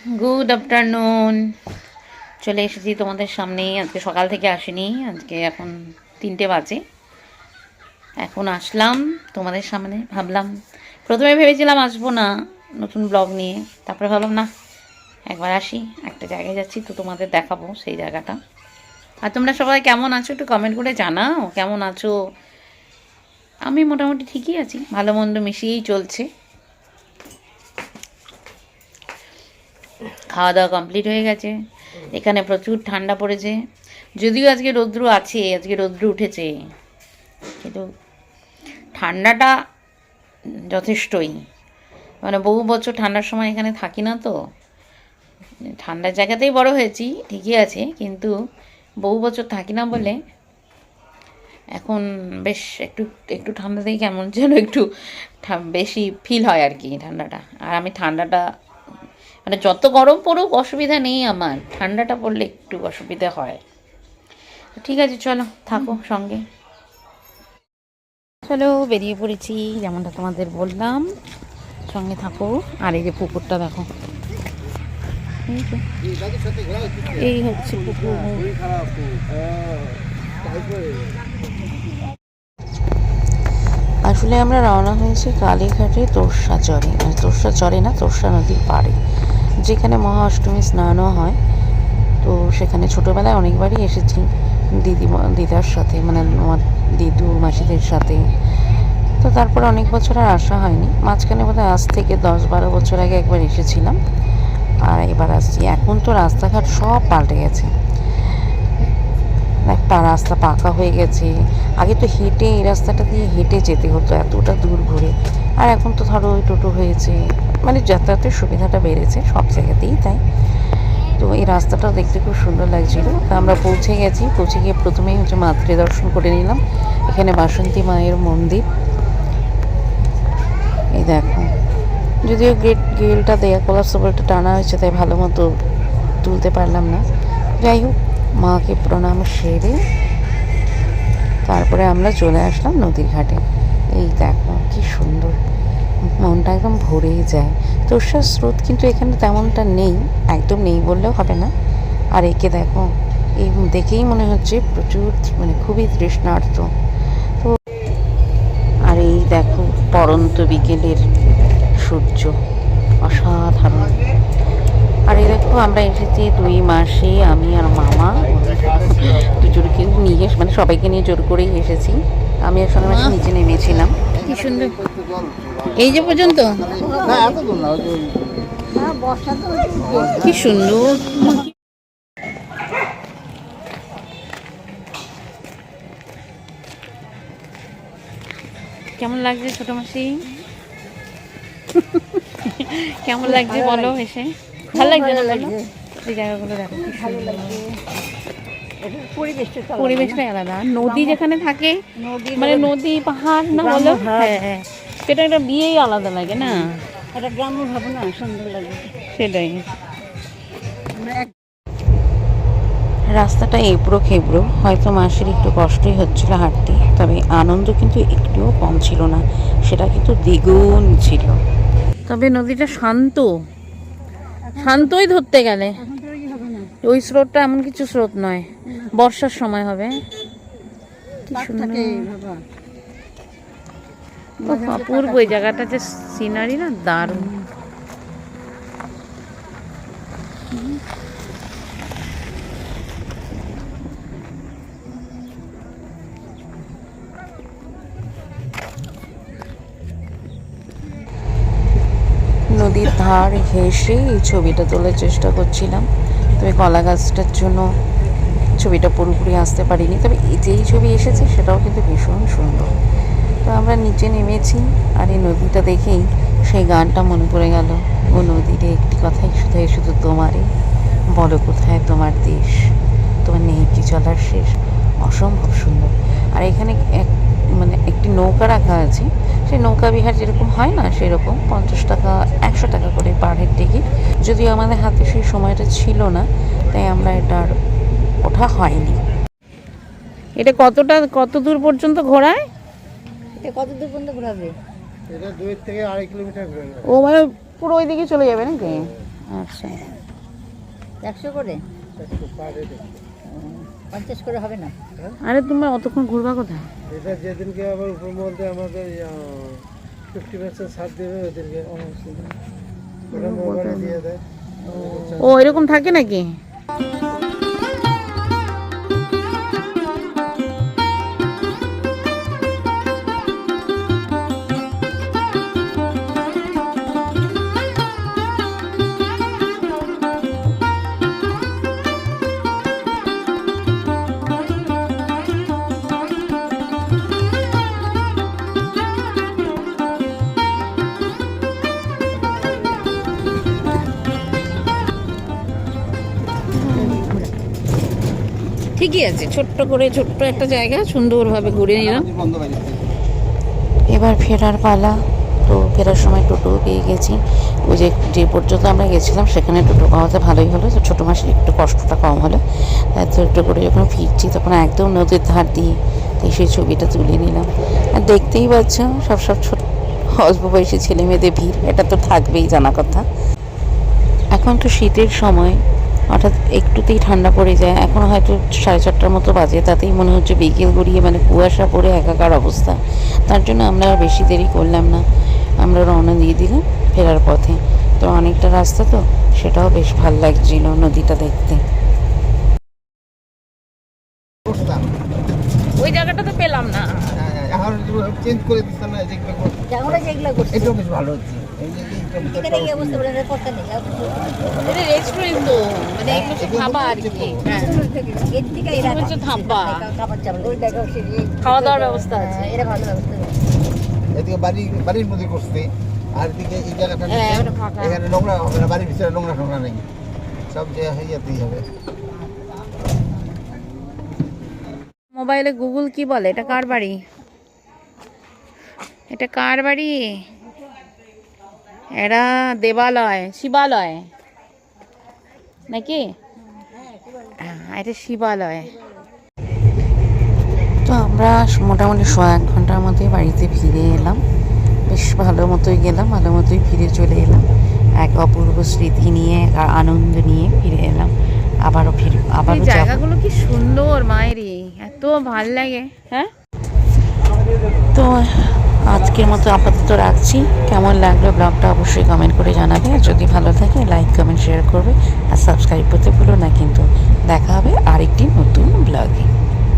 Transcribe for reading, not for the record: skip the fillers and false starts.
Good afternoon. চলে এসেছি তোমাদের সামনে। আজকে সকাল থেকে আসিনি, আজকে এখন 3টে বাজে। এখন আসলাম তোমাদের সামনে। ভাবলাম, প্রথমে ভেবেছিলাম আসবো না নতুন ব্লগ নিয়ে, তারপরে ভাবলাম না, একবার আসি, একটা জায়গায় যাচ্ছি তো তোমাদের দেখাবো সেই জায়গাটা। আর তোমরা সবাই কেমন আছো একটু কমেন্ট করে জানাও, কেমন আছো? আমি মোটামুটি ঠিকই আছি, ভালো মন্দ মিশিয়েই চলছে। খাওয়া দাওয়া কমপ্লিট হয়ে গেছে। এখানে প্রচুর ঠান্ডা পড়েছে, যদিও আজকে রৌদ্র আছে, আজকে রৌদ্র উঠেছে, কিন্তু ঠান্ডাটা যথেষ্টই। মানে বহু বছর ঠান্ডার সময় এখানে থাকি না তো, ঠান্ডার জায়গাতেই বড় হয়েছি ঠিকই আছে, কিন্তু বহু বছর থাকি না বলে এখন বেশ একটু একটু ঠান্ডাতেই কেমন যেন একটু বেশি ফিল হয় আর কি ঠান্ডাটা। আর আমি ঠান্ডাটা মানে যত গরম পড়ুক অসুবিধা নেই, আমার ঠান্ডাটা পড়লে একটু অসুবিধা হয়। ঠিক আছে, চলো থাকো সঙ্গে। চলো বেরিয়ে পড়েছি, যেমনটা তোমাদের বললাম, সঙ্গে থাকো। আর এই যে পুকুরটা দেখো, এই হচ্ছে পুকুর। আসলে আমরা রওনা হয়েছি কালীঘাটে তোরসা চরে, মানে তোরসা চরে না, তোরসা নদীর পাড়ে, যেখানে মহা অষ্টমী স্নানও হয়। তো সেখানে ছোটোবেলায় অনেকবারই এসেছি দিদার সাথে, মানে আমার দিদু মাসিদের সাথে। তো তারপরে অনেক বছর আর আসা হয়নি, মাঝখানে বোধহয় আজ থেকে 10-12 বছর আগে একবার এসেছিলাম, আর এবার আসছি। এখন তো রাস্তাঘাট সব পাল্টে গেছে, একটা রাস্তা পাকা হয়ে গেছে। আগে তো হেঁটে এই রাস্তাটা দিয়ে হেঁটে যেতে হতো এতটা দূর ঘুরে, আর এখন তো ধরো ওই টোটো হয়েছে, মানে যাতায়াতের সুবিধাটা বেড়েছে সব জায়গাতেই তাই। তো এই রাস্তাটাও দেখতে খুব সুন্দর লাগছিল। তা আমরা পৌঁছে গেছি, পৌঁছে গিয়ে প্রথমেই হচ্ছে মাতৃ দর্শন করে নিলাম। এখানে বাসন্তী মায়ের মন্দির, এই দেখো। যদিও গেলটা দেয়া কলাপসেবলটা টানা হয়েছে, তাই ভালো মতো তুলতে পারলাম না। যাই হোক, মাকে প্রণাম সেরে তারপরে আমরা চলে আসলাম নদীর ঘাটে। এই দেখো কি সুন্দর, মনটা একদম ভরেই যায়। তোরসার স্রোত কিন্তু এখানে তেমনটা নেই, একদম নেই বললেও হবে না। আর একে দেখো, এই দেখেই মনে হচ্ছে প্রচুর, মানে খুবই তৃষ্ণার্ত। তো আর এই দেখো পড়ন্ত বিকেলের সূর্য, অসাধারণ। আর এই দেখো আমরা এসেছি 2 মাসে, আমি আর মামা দুজনকে নিয়ে, মানে সবাইকে নিয়ে জোর করেই এসেছি। আমি আর সোনা মাসি নিচে নেমেছিলাম। কি সুন্দর, এই যে পর্যন্ত কি সুন্দর। কেমন লাগছে ছোট মাসি? কেমন লাগছে বলো এসে? ভালো লাগছে না বলো? এই জায়গাগুলো দেখো কি ভালো লাগছে, পরিবেশটাই আলাদা। নদী যেখানে থাকে, মানে নদী পাহাড় না বলো, হ্যাঁ সেটা একটা বিয়েই আলাদা লাগে না, একটা গ্রাম্য ভাবনা সুন্দর লাগে সেটাই। রাস্তাটা এবড়ো খেবড়ো, হয়তো মাসির একটু কষ্টই হচ্ছিল হাঁটতে, তবে আনন্দ কিন্তু একটুও কম ছিল না, সেটা কিন্তু দ্বিগুণ ছিল। তবে নদীটা শান্ত, শান্তই ধরতে গেলে। ওই স্রোতটা এমন কিছু স্রোত নয়, বর্ষার সময় হবে। কি সুন্দর, অপূর্ব এই জায়গাটা, যে সিনারি না দারুণ। নদীর ধার ঘেঁষে এই ছবিটা তোলার চেষ্টা করছিলাম, তবে কলা গাছটার জন্য ছবিটা পুরোপুরি আসতে পারিনি। তবে যেই ছবি এসেছে সেটাও কিন্তু ভীষণ সুন্দর। তো আমরা নিচে নেমেছি, আর এই নদীটা দেখেই সেই গানটা মনে পড়ে গেল। ও নদীরে একটি কথাই শুধু শুধু তোমারই, বলো কোথায় তোমার দেশ, তোমার নেই কি চলার শেষ। অসম্ভব সুন্দর। আর এখানে মানে একটি নৌকা রাখা আছে, সেই নৌকা বিহার যেরকম হয় না সেরকম 50 টাকা 100 টাকা করে পার হেড টিকিট। যদিও আমাদের হাতে সেই সময়টা ছিল না, তাই আমরা এটার ওঠা হয়নি। এটা কত দূর পর্যন্ত ঘোরায়? এটা কত দূর পর্যন্ত ঘোরাবে? এটা 2 থেকে 2.5 কিলোমিটার ঘোরাবে। ও মানে পুরো ওইদিকে চলে যাবে নাকি? আচ্ছা, 100 করে, 50 করে হবে না? আরে তুমি অতক্ষণ ঘুরবা কোথায়? এটা যেদিনকে আবার উপর মধ্যে আমাদের 50% ছাড় দেবে ওদেরকে, ওরা মোবাইলে দিয়ে দেয়। ও এরকম থাকে নাকি? ঠিকই আছে, ছোট্ট করে ছোট্ট একটা জায়গা সুন্দরভাবে ঘুরে নিলাম। এবার ফেরার পালা। তো ফেরার সময় টোটো পেয়ে গেছি। ওই যে পর্যন্ত আমরা গেছিলাম সেখানে টোটো পাওয়াতে ভালোই হলো, তো ছোটো মাসের একটু কষ্টটা কম হলো। তো একটু করে যখন ফিরছি তখন একদম নদীর ধার দিয়ে সেই ছবিটা তুলে নিলাম। আর দেখতেই পাচ্ছ সব ছোট অল্প বয়সী ছেলে মেয়েদের ভিড়, এটা তো থাকবেই জানা কথা। এখন তো শীতের সময়, হঠাৎ একটুতেই ঠান্ডা পড়ে যায়। এখন হয়তো 4:30টার মতো বাজে, তাতেই মনে হচ্ছে বিকেল গড়িয়ে মানে কুয়াশা পড়ে একাকার অবস্থা। তার জন্য আমরা আর বেশি দেরি করলাম না, আমরা রওনা দিয়ে দিলাম ফেরার পথে। তো অনেকটা রাস্তা, তো সেটাও বেশ ভালো লাগছিল নদীটা দেখতে। ওই জায়গাটা তো পেলাম না, এখন চেঞ্জ করে দিচ্ছে না, যেগুলো যেগুলো করছে এটাও বেশ ভালো হচ্ছে। এখানে গিয়ে বসতে পারে, কথা নেই। এটা রেস্টুরেন্ট তো, মানে এগুলো সব ধাবা আর কি। হ্যাঁ, এর থেকে এরা হচ্ছে ধাবা, খাবার চাবল, ওই দেখো খাওয়া দাওয়ার ব্যবস্থা আছে। এরা ভালো ব্যবস্থা করে। এদিকে বাড়ির মধ্যে করছে, আর এদিকে এই জায়গাটা হ্যাঁ, ওটা ফাঁকা। এখানে নোংরা হবে না, বাড়ির ভিতরে নোংরা টোংরা নেই, সব ইয়াতেই হবে। মোবাইলে গুগল কি বলে? এটা কার বাড়ি? এটা কার বাড়ি? এরা দেবালয়, শিবালয় নাকি? হ্যাঁ, এটা শিবালয়। তো আমরা মোটামুটি 1.5 ঘন্টার মধ্যে বাড়িতে ফিরে এলাম। বেশ ভালো মতোই গেলাম, ভালো মতোই ফিরে চলে এলাম। এক অপূর্ব স্মৃতি নিয়ে, আনন্দ নিয়ে ফিরে এলাম। আবারও জায়গাগুলো কি সুন্দর মায়েরই, এত ভাল লাগে। হ্যাঁ, তো আজকের মতো আপাতত রাখছি। কেমন লাগলো ব্লগটা অবশ্যই কমেন্ট করে জানাবে, আর যদি ভালো থাকে লাইক কমেন্ট শেয়ার করবে, আর সাবস্ক্রাইব করতে ভুলো না কিন্তু। দেখা হবে আরেকটি নতুন ব্লগে।